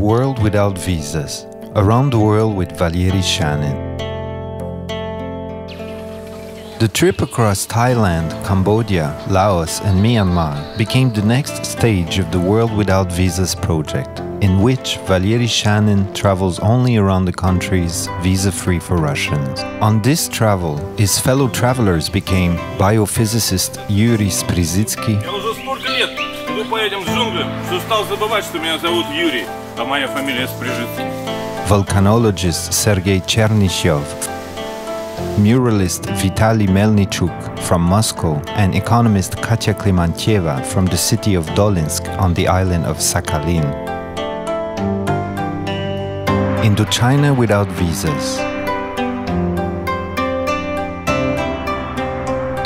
World Without Visas. Around the World with Valery Shanin. The trip across Thailand, Cambodia, Laos and Myanmar became the next stage of the World Without Visas project, in which Valery Shanin travels only around the countries visa-free for Russians. On this travel, his fellow travelers became biophysicist Yuri Sprizitsky, volcanologist Sergei Chernyshev, muralist Vitaly Melnichuk from Moscow, and economist Katya Klimantieva from the city of Dolinsk on the island of Sakhalin. Indochina without visas.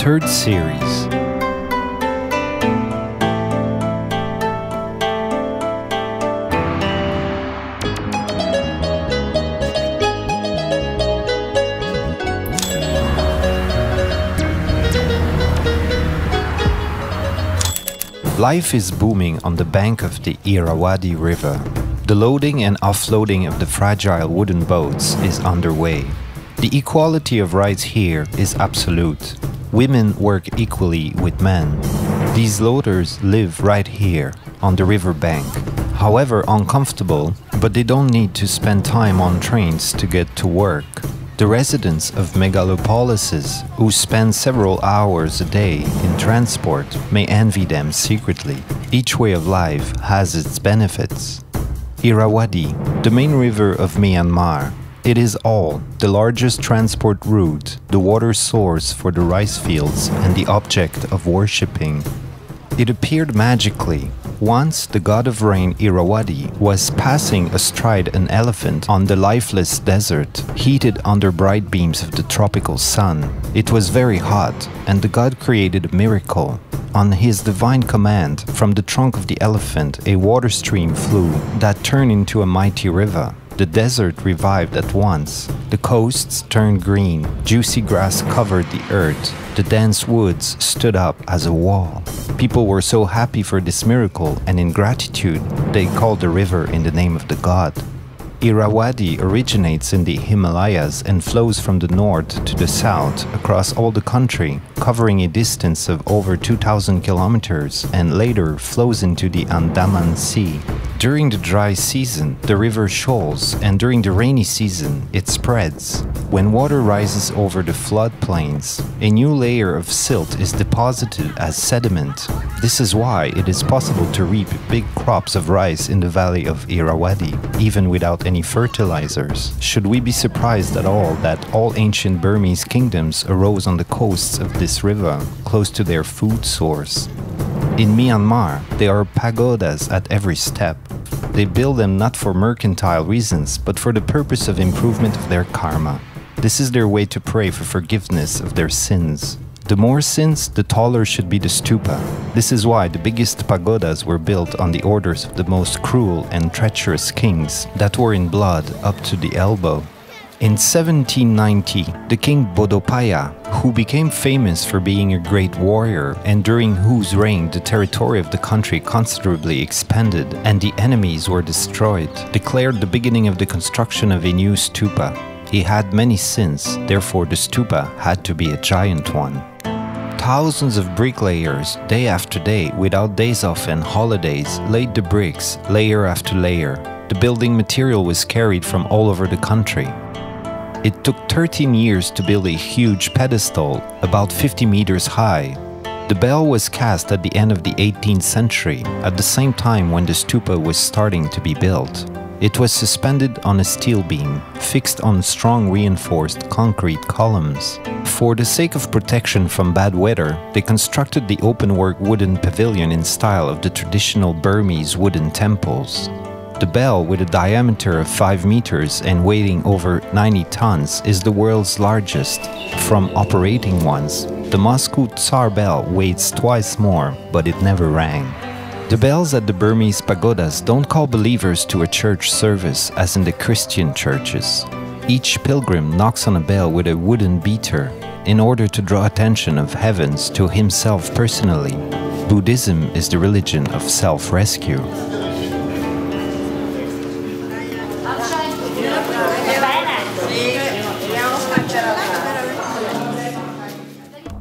Third series. Life is booming on the bank of the Irrawaddy River. The loading and offloading of the fragile wooden boats is underway. The equality of rights here is absolute. Women work equally with men. These loaders live right here, on the river bank. However uncomfortable, but they don't need to spend time on trains to get to work. The residents of megalopolises, who spend several hours a day in transport, may envy them secretly. Each way of life has its benefits. Irrawaddy, the main river of Myanmar. It is the largest transport route, the water source for the rice fields, and the object of worshipping. It appeared magically. Once the god of rain Irrawaddy was passing astride an elephant on the lifeless desert, heated under bright beams of the tropical sun. It was very hot, and the god created a miracle. On his divine command, from the trunk of the elephant a water stream flew that turned into a mighty river. The desert revived at once. The coasts turned green, juicy grass covered the earth, the dense woods stood up as a wall. People were so happy for this miracle, and in gratitude, they called the river in the name of the god. Irrawaddy originates in the Himalayas and flows from the north to the south across all the country, covering a distance of over 2,000 kilometers, and later flows into the Andaman Sea. During the dry season, the river shoals, and during the rainy season, it spreads. When water rises over the floodplains, a new layer of silt is deposited as sediment. This is why it is possible to reap big crops of rice in the valley of Irrawaddy, even without any fertilizers. Should we be surprised at all that all ancient Burmese kingdoms arose on the coasts of this river, close to their food source? In Myanmar, there are pagodas at every step. They build them not for mercantile reasons, but for the purpose of improvement of their karma. This is their way to pray for forgiveness of their sins. The more sins, the taller should be the stupa. This is why the biggest pagodas were built on the orders of the most cruel and treacherous kings that were in blood up to the elbow. In 1790, the king Bodopaya, who became famous for being a great warrior and during whose reign the territory of the country considerably expanded and the enemies were destroyed, declared the beginning of the construction of a new stupa. He had many sins, therefore the stupa had to be a giant one. Thousands of bricklayers, day after day, without days off and holidays, laid the bricks, layer after layer. The building material was carried from all over the country. It took 13 years to build a huge pedestal, about 50 meters high. The bell was cast at the end of the 18th century, at the same time when the stupa was starting to be built. It was suspended on a steel beam, fixed on strong reinforced concrete columns. For the sake of protection from bad weather, they constructed the open-work wooden pavilion in style of the traditional Burmese wooden temples. The bell, with a diameter of 5 meters and weighing over 90 tons, is the world's largest. From operating ones, the Moscow Tsar bell weighs twice more, but it never rang. The bells at the Burmese pagodas don't call believers to a church service as in the Christian churches. Each pilgrim knocks on a bell with a wooden beater in order to draw attention of heavens to himself personally. Buddhism is the religion of self-rescue.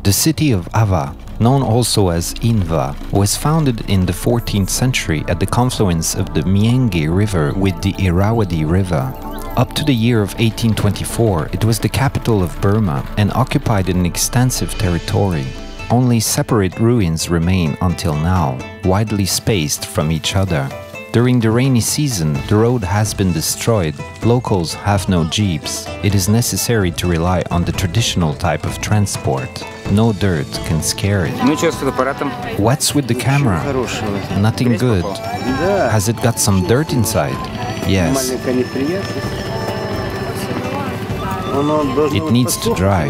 The city of Ava, known also as Inva, was founded in the 14th century at the confluence of the Myinge River with the Irrawaddy River. Up to the year of 1824, it was the capital of Burma and occupied an extensive territory. Only separate ruins remain until now, widely spaced from each other. During the rainy season, the road has been destroyed. Locals have no jeeps. It is necessary to rely on the traditional type of transport. No dirt can scare it. What's with the camera? Nothing good. Has it got some dirt inside? Yes. It needs to dry.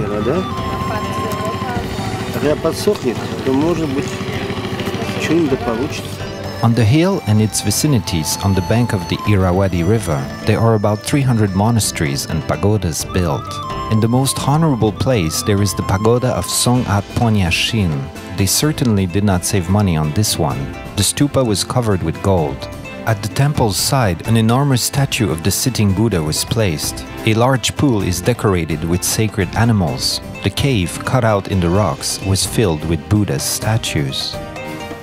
On the hill and its vicinities on the bank of the Irrawaddy River, there are about 300 monasteries and pagodas built. In the most honorable place, there is the pagoda of Song'at Ponyashin. They certainly did not save money on this one. The stupa was covered with gold. At the temple's side, an enormous statue of the sitting Buddha was placed. A large pool is decorated with sacred animals. The cave, cut out in the rocks, was filled with Buddha's statues.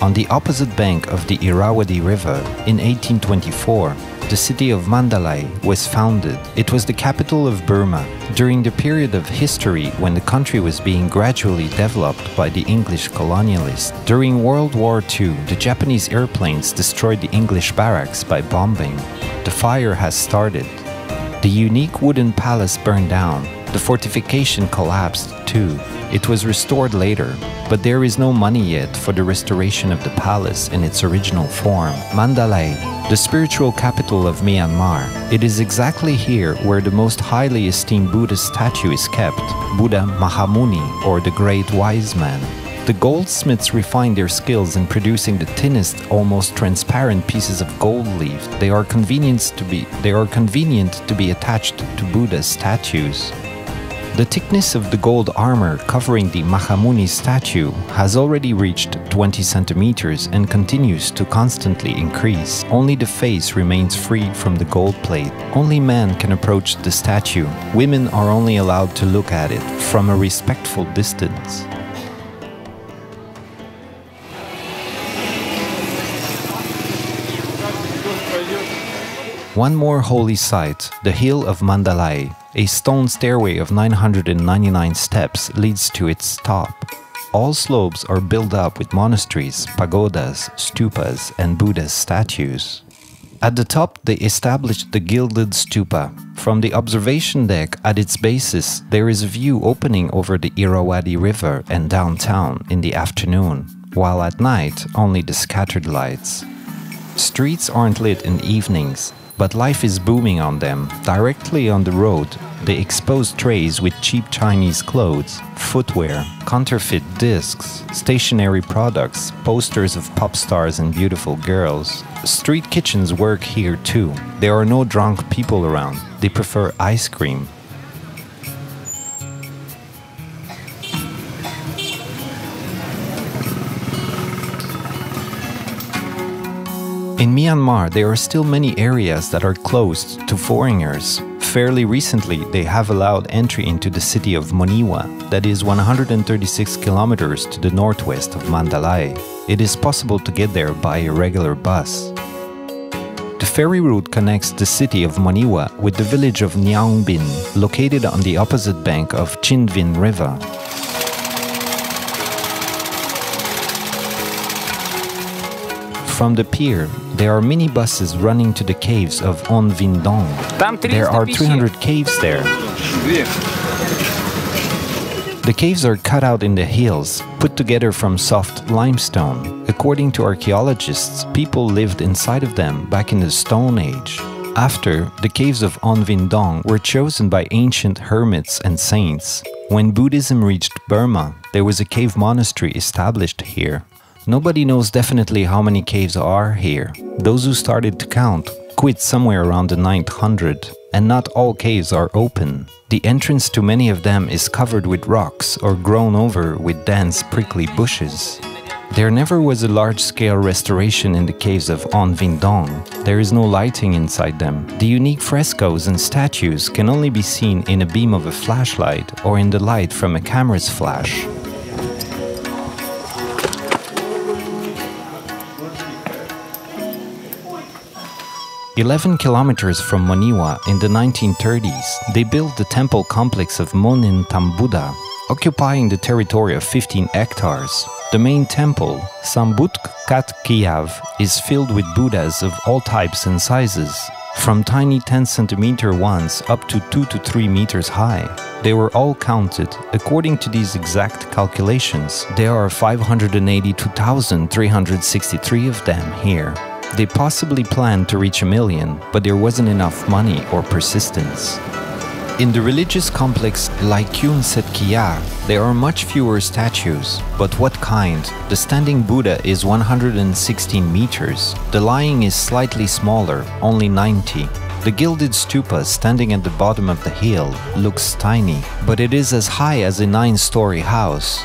On the opposite bank of the Irrawaddy River, in 1824, the city of Mandalay was founded. It was the capital of Burma during the period of history when the country was being gradually developed by the English colonialists. During World War II, the Japanese airplanes destroyed the English barracks by bombing. The fire has started. The unique wooden palace burned down. The fortification collapsed too. It was restored later, but there is no money yet for the restoration of the palace in its original form. Mandalay, the spiritual capital of Myanmar. It is exactly here where the most highly esteemed Buddhist statue is kept, Buddha Mahamuni, or the Great Wise Man. The goldsmiths refined their skills in producing the thinnest, almost transparent pieces of gold leaf. They are convenient to be attached to Buddha's statues. The thickness of the gold armor covering the Mahamuni statue has already reached 20 centimeters and continues to constantly increase. Only the face remains free from the gold plate. Only men can approach the statue. Women are only allowed to look at it from a respectful distance. One more holy site, the hill of Mandalay. A stone stairway of 999 steps leads to its top. All slopes are built up with monasteries, pagodas, stupas, and Buddha's statues. At the top, they established the gilded stupa. From the observation deck at its basis, there is a view opening over the Irrawaddy River and downtown in the afternoon, while at night, only the scattered lights. Streets aren't lit in evenings, but life is booming on them. Directly on the road, they expose trays with cheap Chinese clothes, footwear, counterfeit discs, stationery products, posters of pop stars and beautiful girls. Street kitchens work here too. There are no drunk people around. They prefer ice cream. In Myanmar, there are still many areas that are closed to foreigners. Fairly recently, they have allowed entry into the city of Moniwa, that is 136 kilometers to the northwest of Mandalay. It is possible to get there by a regular bus. The ferry route connects the city of Moniwa with the village of Nyangbin, located on the opposite bank of Chinvin River. From the pier, there are minibuses running to the caves of On Vindong. There are 300 caves there. The caves are cut out in the hills, put together from soft limestone. According to archaeologists, people lived inside of them back in the Stone Age. After, the caves of On Vindong were chosen by ancient hermits and saints. When Buddhism reached Burma, there was a cave monastery established here. Nobody knows definitely how many caves are here. Those who started to count quit somewhere around the 900, and not all caves are open. The entrance to many of them is covered with rocks or grown over with dense prickly bushes. There never was a large-scale restoration in the caves of On Vindong. There is no lighting inside them. The unique frescoes and statues can only be seen in a beam of a flashlight or in the light from a camera's flash. 11 kilometers from Moniwa in the 1930s, they built the temple complex of Monin Buddha, occupying the territory of 15 hectares. The main temple, Sambutk Kat Kiyav, is filled with Buddhas of all types and sizes, from tiny 10-centimeter ones up to 2 to 3 meters high. They were all counted. According to these exact calculations, there are 582,363 of them here. They possibly planned to reach 1 million, but there wasn't enough money or persistence. In the religious complex Laikyun Set Kiyar, there are much fewer statues. But what kind? The standing Buddha is 116 meters. The lying is slightly smaller, only 90. The gilded stupa standing at the bottom of the hill looks tiny, but it is as high as a 9-story house.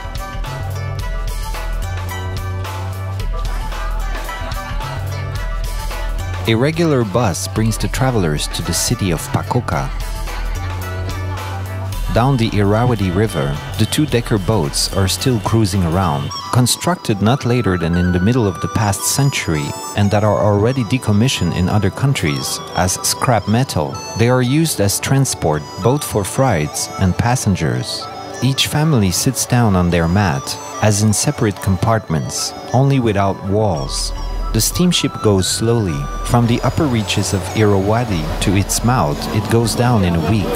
A regular bus brings the travelers to the city of Pakoka. Down the Irrawaddy River, the 2-decker boats are still cruising around, constructed not later than in the middle of the past century and that are already decommissioned in other countries as scrap metal. They are used as transport both for freights and passengers. Each family sits down on their mat, as in separate compartments, only without walls. The steamship goes slowly. From the upper reaches of Irrawaddy to its mouth, it goes down in a week.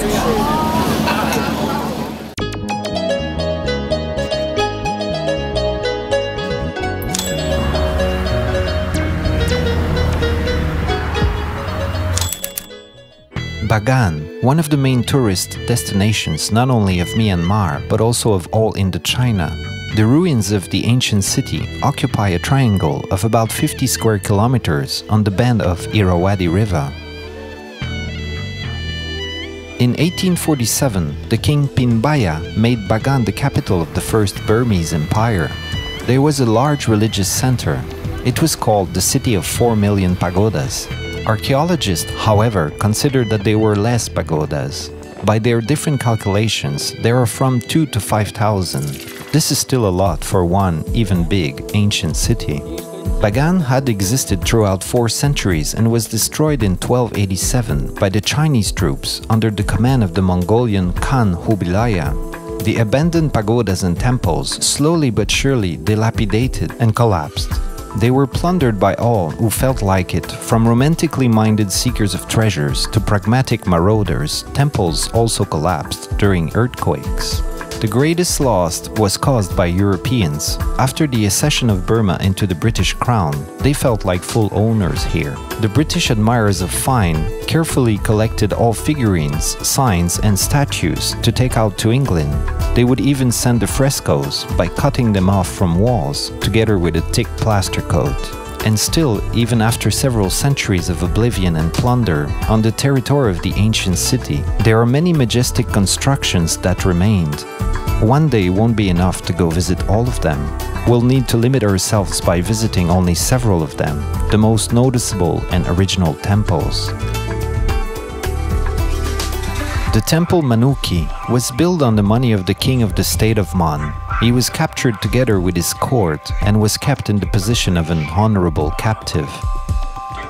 Bagan, one of the main tourist destinations not only of Myanmar but also of all Indochina. The ruins of the ancient city occupy a triangle of about 50 square kilometers on the bend of Irrawaddy River. In 1847, the king Pinbaya made Bagan the capital of the first Burmese empire. There was a large religious center. It was called the City of 4 million pagodas. Archaeologists, however, consider that there were less pagodas. By their different calculations, there are from 2 to 5,000. This is still a lot for one, even big, ancient city. Bagan had existed throughout 4 centuries and was destroyed in 1287 by the Chinese troops under the command of the Mongolian Khan Hubilaya. The abandoned pagodas and temples slowly but surely dilapidated and collapsed. They were plundered by all who felt like it, from romantically minded seekers of treasures to pragmatic marauders. Temples also collapsed during earthquakes. The greatest loss was caused by Europeans. After the accession of Burma into the British Crown, they felt like full owners here. The British admirers of fine carefully collected all figurines, signs and statues to take out to England. They would even send the frescoes by cutting them off from walls, together with a thick plaster coat. And still, even after several centuries of oblivion and plunder on the territory of the ancient city, there are many majestic constructions that remained. One day won't be enough to go visit all of them. We'll need to limit ourselves by visiting only several of them, the most noticeable and original temples. The temple Manuki was built on the money of the king of the state of Mon. He was captured together with his court and was kept in the position of an honorable captive.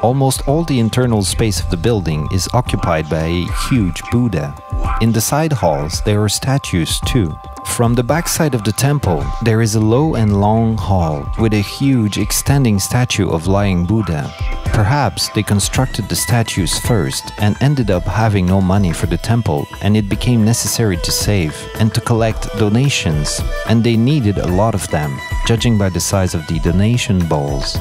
Almost all the internal space of the building is occupied by a huge Buddha. In the side halls there are statues too. From the backside of the temple, there is a low and long hall with a huge extending statue of lying Buddha. Perhaps they constructed the statues first and ended up having no money for the temple, and it became necessary to save and to collect donations, and they needed a lot of them, judging by the size of the donation bowls.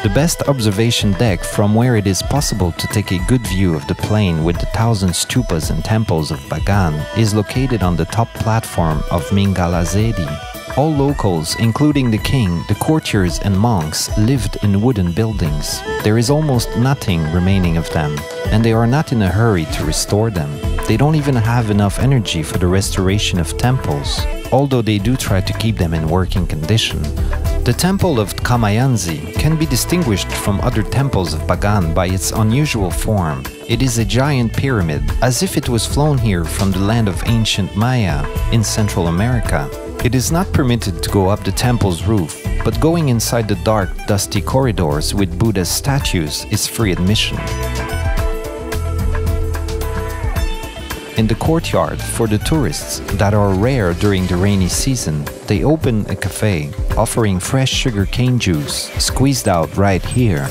The best observation deck from where it is possible to take a good view of the plain with the 1,000 stupas and temples of Bagan is located on the top platform of Myinge. All locals, including the king, the courtiers and monks, lived in wooden buildings. There is almost nothing remaining of them, and they are not in a hurry to restore them. They don't even have enough energy for the restoration of temples, although they do try to keep them in working condition. The temple of Kamayanzi can be distinguished from other temples of Bagan by its unusual form. It is a giant pyramid, as if it was flown here from the land of ancient Maya in Central America. It is not permitted to go up the temple's roof, but going inside the dark, dusty corridors with Buddha's statues is free admission. In the courtyard, for the tourists that are rare during the rainy season, they open a cafe offering fresh sugarcane juice squeezed out right here.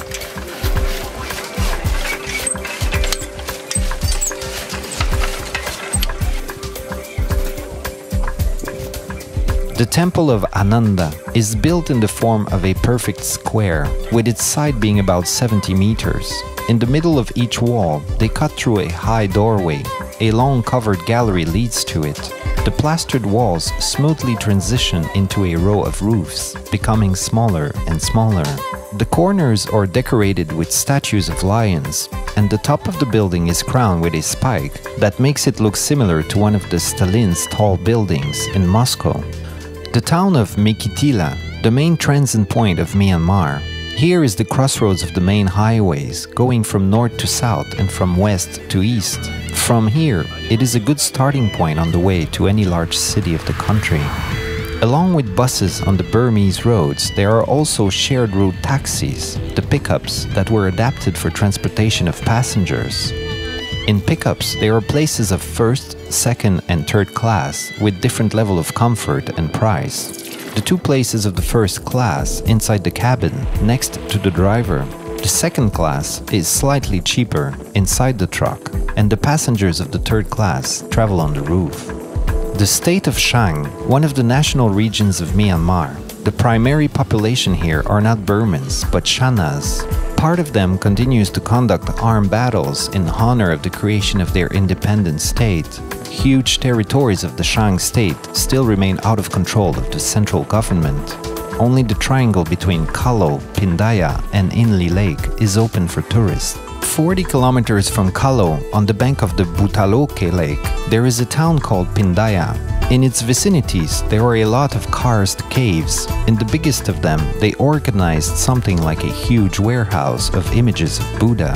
The Temple of Ananda is built in the form of a perfect square, with its side being about 70 meters. In the middle of each wall, they cut through a high doorway. A long covered gallery leads to it. The plastered walls smoothly transition into a row of roofs, becoming smaller and smaller. The corners are decorated with statues of lions, and the top of the building is crowned with a spike that makes it look similar to one of the Stalin's tall buildings in Moscow. The town of Myitkyina, the main transit point of Myanmar. Here is the crossroads of the main highways, going from north to south and from west to east. From here, it is a good starting point on the way to any large city of the country. Along with buses on the Burmese roads, there are also shared route taxis, the pickups that were adapted for transportation of passengers. In pickups, there are places of first, second and third class with different level of comfort and price. The two places of the first class inside the cabin next to the driver. The second class is slightly cheaper inside the truck, and the passengers of the third class travel on the roof. The state of Shanin, one of the national regions of Myanmar, the primary population here are not Burmans but Shanas. Part of them continues to conduct armed battles in honor of the creation of their independent state. Huge territories of the Shanin state still remain out of control of the central government. Only the triangle between Kalo, Pindaya and Inli Lake is open for tourists. 40 kilometers from Kalo, on the bank of the Butaloke Lake, there is a town called Pindaya. In its vicinities, there are a lot of karst caves. In the biggest of them, they organized something like a huge warehouse of images of Buddha.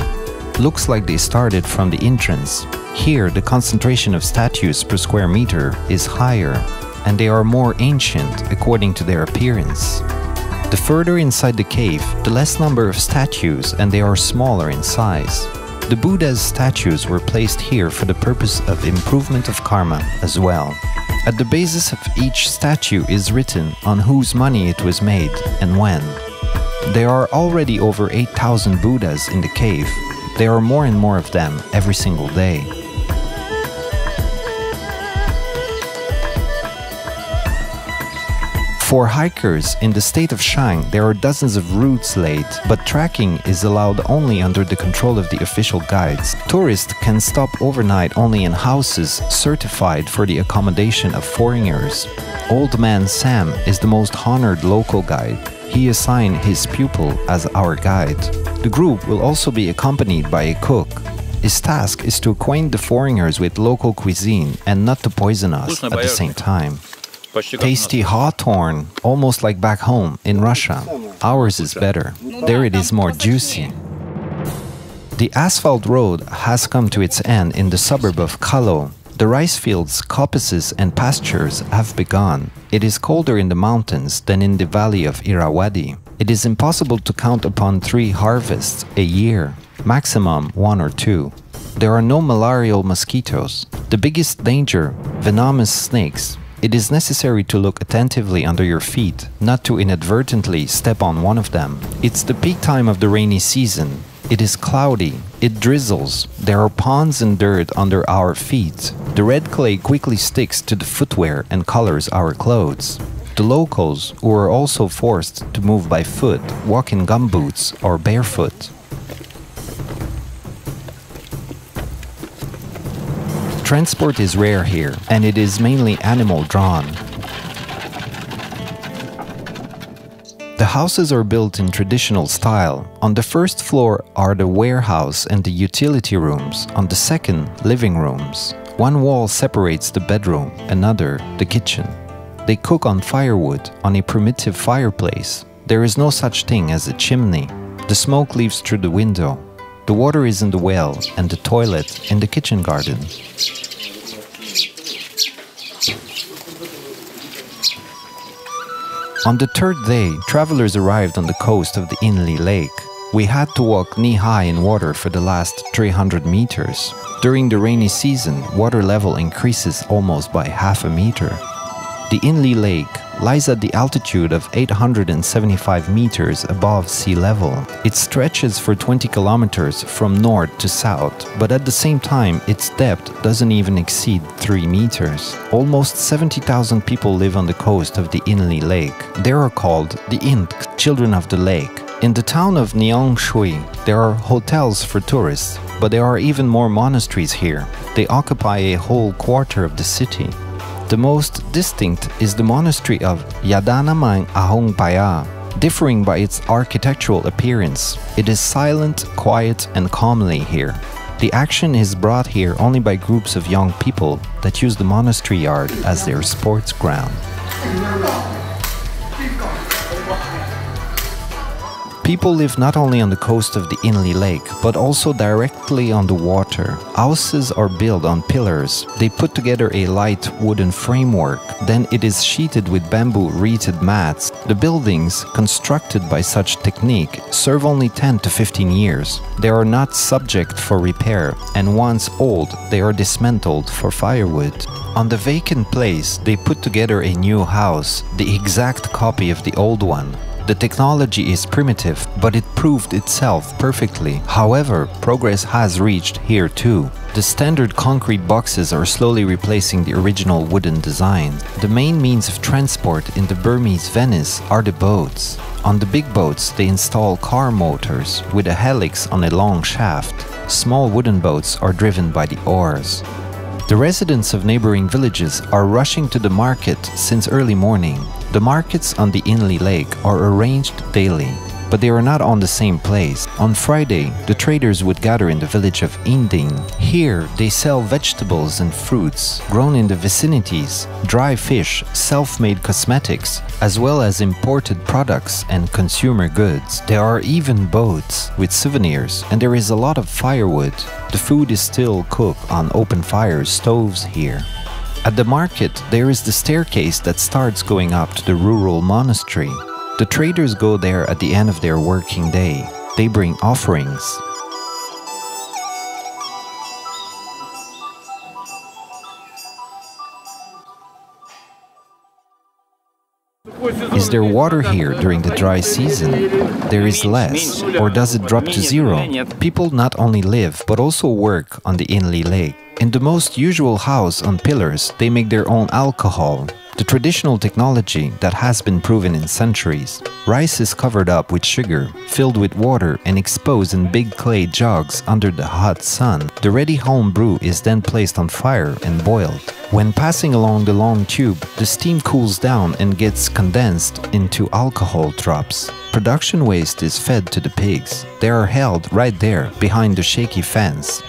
Looks like they started from the entrance. Here, the concentration of statues per square meter is higher, and they are more ancient according to their appearance. The further inside the cave, the less number of statues, and they are smaller in size. The Buddha's statues were placed here for the purpose of improvement of karma as well. At the basis of each statue is written on whose money it was made and when. There are already over 8,000 Buddhas in the cave. There are more and more of them every single day. For hikers in the state of Shanin, there are dozens of routes laid, but trekking is allowed only under the control of the official guides. Tourists can stop overnight only in houses certified for the accommodation of foreigners. Old Man Sam is the most honored local guide. He assigned his pupil as our guide. The group will also be accompanied by a cook. His task is to acquaint the foreigners with local cuisine and not to poison us at the same time. Tasty hawthorn, almost like back home in Russia. Ours is better. There it is more juicy. The asphalt road has come to its end in the suburb of Kalo. The rice fields, coppices and pastures have begun. It is colder in the mountains than in the valley of Irrawaddy. It is impossible to count upon 3 harvests a year, maximum 1 or 2. There are no malarial mosquitoes. The biggest danger, venomous snakes. It is necessary to look attentively under your feet, not to inadvertently step on one of them. It's the peak time of the rainy season. It is cloudy, it drizzles, there are ponds and dirt under our feet. The red clay quickly sticks to the footwear and colors our clothes. The locals, who are also forced to move by foot, walk in gumboots or barefoot. Transport is rare here, and it is mainly animal-drawn. The houses are built in traditional style. On the first floor are the warehouse and the utility rooms, on the second, living rooms. One wall separates the bedroom, another, the kitchen. They cook on firewood, on a primitive fireplace. There is no such thing as a chimney. The smoke leaves through the window. The water is in the well and the toilet in the kitchen garden. On the third day, travelers arrived on the coast of the Inle Lake. We had to walk knee-high in water for the last 300 meters. During the rainy season, water level increases almost by half a meter. The Inle Lake lies at the altitude of 875 meters above sea level. It stretches for 20 kilometers from north to south, but at the same time, its depth doesn't even exceed 3 meters. Almost 70,000 people live on the coast of the Inle Lake. They are called the Indk, children of the lake. In the town of Nyang Shui, there are hotels for tourists, but there are even more monasteries here. They occupy a whole quarter of the city. The most distinct is the monastery of Yadanamang Ahong Paya, differing by its architectural appearance. It is silent, quiet, and calmly here. The action is brought here only by groups of young people that use the monastery yard as their sports ground. People live not only on the coast of the Inle Lake, but also directly on the water. Houses are built on pillars. They put together a light wooden framework. Then it is sheeted with bamboo reeded mats. The buildings, constructed by such technique, serve only 10 to 15 years. They are not subject for repair, and once old, they are dismantled for firewood. On the vacant place, they put together a new house, the exact copy of the old one. The technology is primitive, but it proved itself perfectly. However, progress has reached here too. The standard concrete boxes are slowly replacing the original wooden design. The main means of transport in the Burmese Venice are the boats. On the big boats, they install car motors with a helix on a long shaft. Small wooden boats are driven by the oars. The residents of neighboring villages are rushing to the market since early morning. The markets on the Inle Lake are arranged daily, but they are not on the same place. On Friday, the traders would gather in the village of Inding. Here, they sell vegetables and fruits grown in the vicinities, dry fish, self-made cosmetics, as well as imported products and consumer goods. There are even boats with souvenirs, and there is a lot of firewood. The food is still cooked on open fire stoves here. At the market, there is the staircase that starts going up to the rural monastery. The traders go there at the end of their working day. They bring offerings. Is there water here during the dry season? There is less, or does it drop to zero? People not only live, but also work on the Inle Lake. In the most usual house on pillars, they make their own alcohol, the traditional technology that has been proven in centuries. Rice is covered up with sugar, filled with water and exposed in big clay jugs under the hot sun. The ready home brew is then placed on fire and boiled. When passing along the long tube, the steam cools down and gets condensed into alcohol drops. Production waste is fed to the pigs. They are held right there, behind the shaky fence.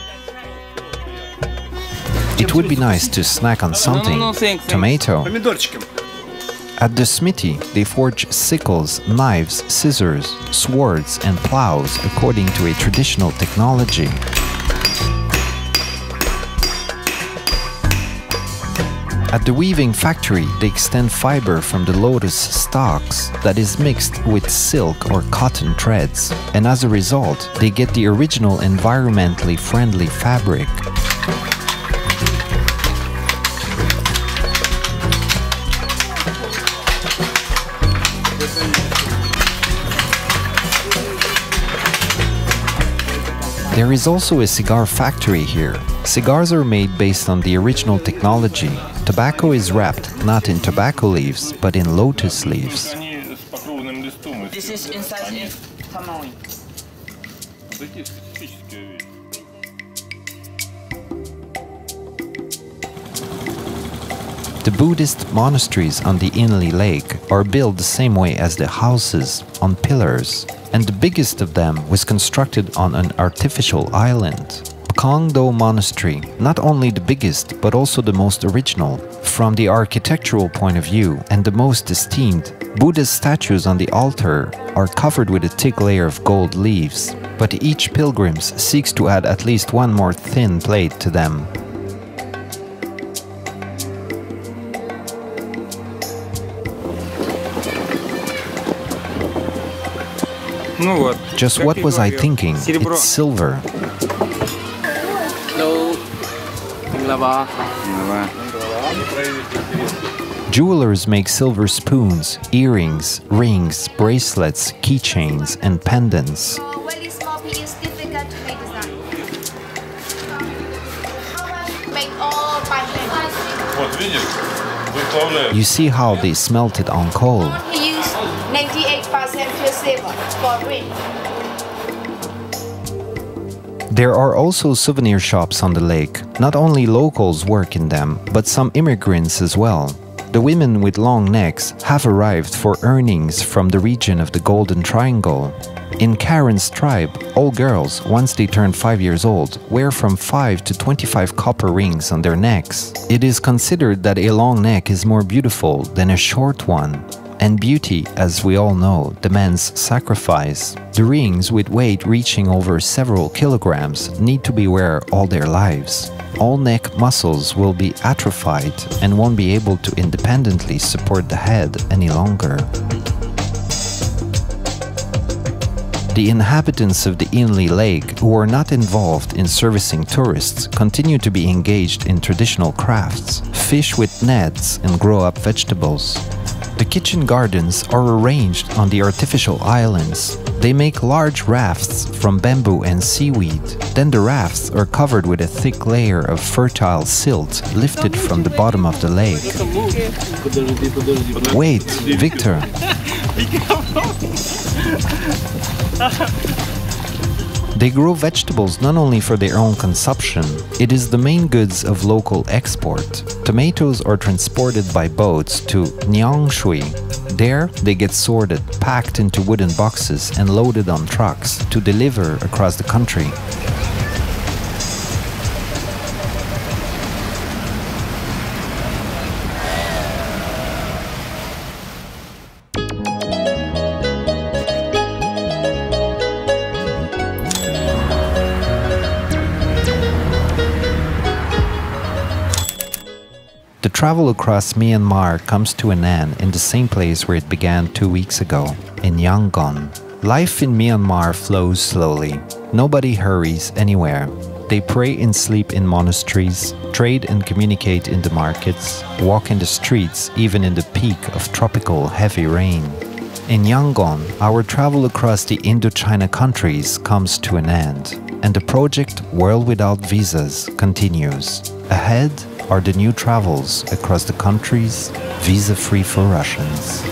It would be nice to snack on something. Tomato. At the smithy, they forge sickles, knives, scissors, swords and plows according to a traditional technology. At the weaving factory, they extend fiber from the lotus stalks that is mixed with silk or cotton threads, and as a result, they get the original environmentally friendly fabric. There is also a cigar factory here. Cigars are made based on the original technology. Tobacco is wrapped not in tobacco leaves, but in lotus leaves. This is inside tamari. The Buddhist monasteries on the Inle Lake are built the same way as the houses, on pillars, and the biggest of them was constructed on an artificial island. Kongdo Monastery, not only the biggest but also the most original. From the architectural point of view and the most esteemed, Buddha's statues on the altar are covered with a thick layer of gold leaves, but each pilgrim seeks to add at least one more thin plate to them. Just what was I thinking? It's silver. Jewelers make silver spoons, earrings, rings, bracelets, keychains, and pendants. Very small piece is difficult to make design. Make all by hand. You see how they smelt it on coal. He used 98% pure silver for ring. There are also souvenir shops on the lake. Not only locals work in them, but some immigrants as well. The women with long necks have arrived for earnings from the region of the Golden Triangle. In Karen's tribe, all girls, once they turn 5 years old, wear from 5 to 25 copper rings on their necks. It is considered that a long neck is more beautiful than a short one. And beauty, as we all know, demands sacrifice. The rings, with weight reaching over several kilograms, need to be worn all their lives. All neck muscles will be atrophied and won't be able to independently support the head any longer. The inhabitants of the Inle Lake, who are not involved in servicing tourists, continue to be engaged in traditional crafts, fish with nets, and grow up vegetables. The kitchen gardens are arranged on the artificial islands. They make large rafts from bamboo and seaweed. Then the rafts are covered with a thick layer of fertile silt lifted from the bottom of the lake. Wait, Victor. They grow vegetables not only for their own consumption, it is the main goods of local export. Tomatoes are transported by boats to Nyangshui. There, they get sorted, packed into wooden boxes and loaded on trucks to deliver across the country. The travel across Myanmar comes to an end in the same place where it began 2 weeks ago, in Yangon. Life in Myanmar flows slowly. Nobody hurries anywhere. They pray and sleep in monasteries, trade and communicate in the markets, walk in the streets even in the peak of tropical heavy rain. In Yangon, our travel across the Indochina countries comes to an end, and the project World Without Visas continues. Ahead are the new travels across the countries, visa-free for Russians.